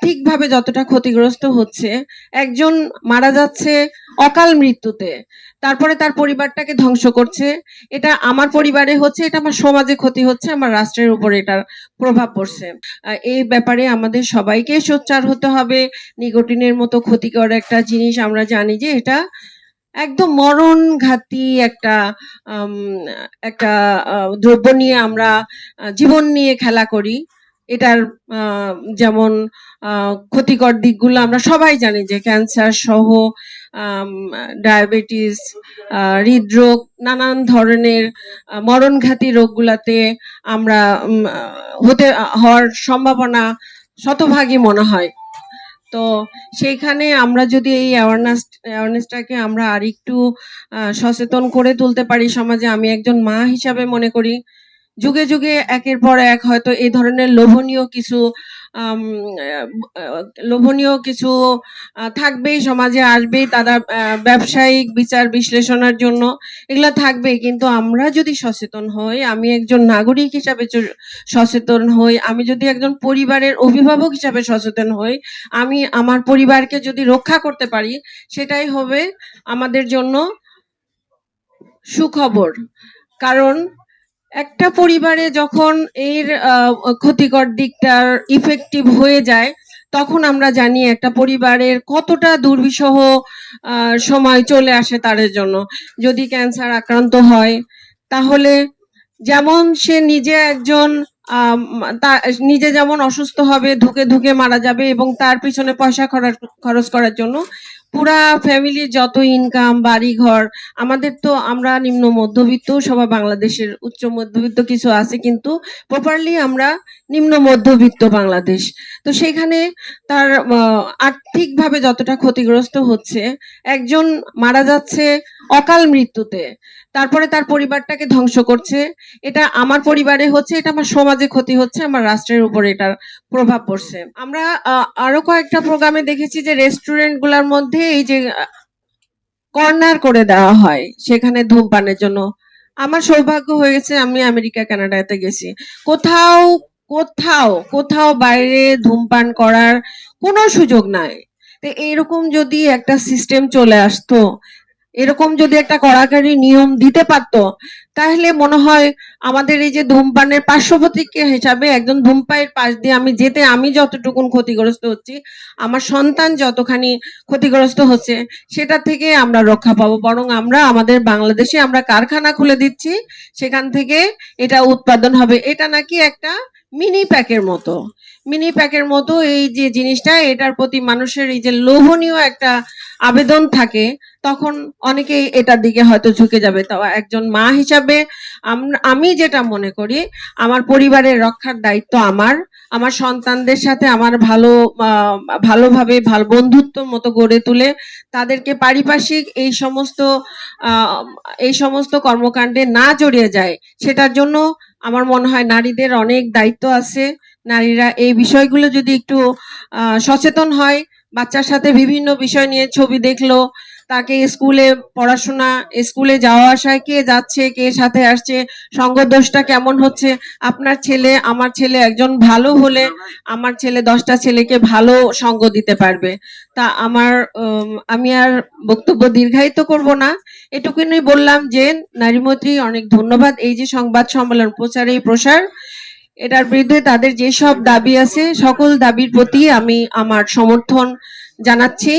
আর্থিকভাবে যতটা ক্ষতিগ্রস্ত হচ্ছে, একজন মারা যাচ্ছে অকাল মৃত্যুতে, তারপরে তার পরিবারটাকে ধ্বংস করছে। এটা আমার পরিবারে হচ্ছে, এটা আমার সমাজে ক্ষতি হচ্ছে, আমার রাষ্ট্রের উপর এটার প্রভাব পড়ছে। এই ব্যাপারে আমাদের সবাইকে সোচ্চার হতে হবে। নিকোটিনের মতো ক্ষতিকর একটা জিনিস আমরা জানি যে এটা একদম মরণঘাতী একটা একটা দ্রব্য নিয়ে আমরা জীবন নিয়ে খেলা করি। এটার যেমন ক্ষতিকর দিকগুলো আমরা সবাই জানি যে ক্যান্সার সহ ডায়াবেটিস, হৃদরোগ, নানান ধরনের মরণঘাতী রোগগুলাতে আমরা হওয়ার সম্ভাবনা শতভাগই মনে হয়। তো সেইখানে আমরা যদি এই অ্যাওয়ারনেসটাকে আমরা আরেকটু সচেতন করে তুলতে পারি সমাজে, আমি একজন মা হিসাবে মনে করি যুগে যুগে একের পর এক হয়তো এই ধরনের লোভনীয় কিছু থাকবেই, সমাজে আসবেই, তারা ব্যবসায়িক বিচার বিশ্লেষণের জন্য এগুলো থাকবেই। কিন্তু আমরা যদি সচেতন হই, আমি একজন নাগরিক হিসাবে সচেতন হই, আমি যদি একজন পরিবারের অভিভাবক হিসাবে সচেতন হই, আমি আমার পরিবারকে যদি রক্ষা করতে পারি, সেটাই হবে আমাদের জন্য সুখবর। কারণ একটা পরিবারে যখন এর ক্ষতিকর দিকটার ইফেক্টিভ হয়ে যায়, তখন আমরা জানি একটা পরিবারের কতটা দুর্বিষহ সময় চলে আসে তাদের জন্য। যদি ক্যান্সার আক্রান্ত হয়, তাহলে যেমন সে নিজে একজন নিজে যেমন অসুস্থ হবে, ধুকে ধুকে মারা যাবে, এবং তার পিছনে পয়সা খরচ করার জন্য পুরা ফ্যামিলির যত ইনকাম, বাড়ি ঘর, আমাদের তো আমরা নিম্ন মধ্যবিত্ত, সবাই বাংলাদেশের উচ্চ মধ্যবিত্ত কিছু আছে, কিন্তু প্রপারলি আমরা নিম্ন মধ্যবিত্ত বাংলাদেশ। তো সেখানে তার আর্থিকভাবে যতটা ক্ষতিগ্রস্ত হচ্ছে, একজন মারা যাচ্ছে অকাল মৃত্যুতে, তারপরে তার পরিবারটাকে ধ্বংস করছে। এটা আমার পরিবারে হচ্ছে, এটা আমার সমাজে ক্ষতি হচ্ছে, আমার রাষ্ট্রের উপর এটার প্রভাব পড়ছে। আমরা আরো কয়েকটা প্রোগ্রামে দেখেছি যে রেস্টুরেন্ট গুলার মধ্যে এই যে কর্নার করে দেওয়া হয় সেখানে ধূমপানের জন্য। আমার সৌভাগ্য হয়ে গেছে, আমি আমেরিকা কানাডাতে গেছি, কোথাও কোথাও কোথাও বাইরে ধূমপান করার কোনো সুযোগ নাই। তো এরকম যদি একটা সিস্টেম চলে আসতো, এরকম যদি একটা কড়াকড়ি নিয়ম দিতে পারতো, তাহলে মনে হয় আমাদের এই যে ধূমপানের পার্শ্বপ্রতিক্রিয়া হিসাবে একজন ধূমপানের পাশ দিয়ে আমি যেতে, আমি যতটুকুন ক্ষতিগ্রস্ত হচ্ছি, আমার সন্তান যতখানি ক্ষতিগ্রস্ত হচ্ছে, সেটা থেকে আমরা রক্ষা পাবো। বরং আমরা আমাদের বাংলাদেশে আমরা কারখানা খুলে দিচ্ছি, সেখান থেকে এটা উৎপাদন হবে। এটা নাকি একটা মিনি প্যাকের মতো এই যে জিনিসটা, এটার প্রতি মানুষের এই যে লোভনীয় একটা আবেদন থাকে, তখন অনেকেই এটার দিকে হয়তো ঝুঁকে যাবে। তো একজন মা হিসাবে আমি যেটা মনে করি, আমার পরিবারের রক্ষার দায়িত্ব আমার সন্তানদের সাথে আমার ভালোভাবে বন্ধুত্ব মতো গড়ে তুলে তাদেরকে পারিপার্শ্বিক এই সমস্ত কর্মকাণ্ডে না জড়িয়ে যায়, সেটার জন্য আমার মনে হয় নারীদের অনেক দায়িত্ব আছে। নারীরা এই বিষয়গুলো যদি একটু সচেতন হয়, বাচ্চার সাথে বিভিন্ন বিষয় নিয়ে ছবি দেখলো, তাকে স্কুলে যাওয়া আসায় কে যাচ্ছে, কে সাথে আসছে, সঙ্গদোষটা কেমন হচ্ছে, আপনার ছেলে আমার ছেলে একজন ভালো হলে আমার ছেলে 10টা ছেলেকে ভালো সঙ্গ দিতে পারবে। তা আমি আর বক্তব্য দীর্ঘায়িত করব না, এটুকুনি বললাম যে নারীমৈত্রী অনেক ধন্যবাদ। এই যে সংবাদ সম্মেলন প্রচার, এটার বিরুদ্ধে তাদের যেসব দাবি আছে, সকল দাবির প্রতি আমি আমার সমর্থন জানাচ্ছি।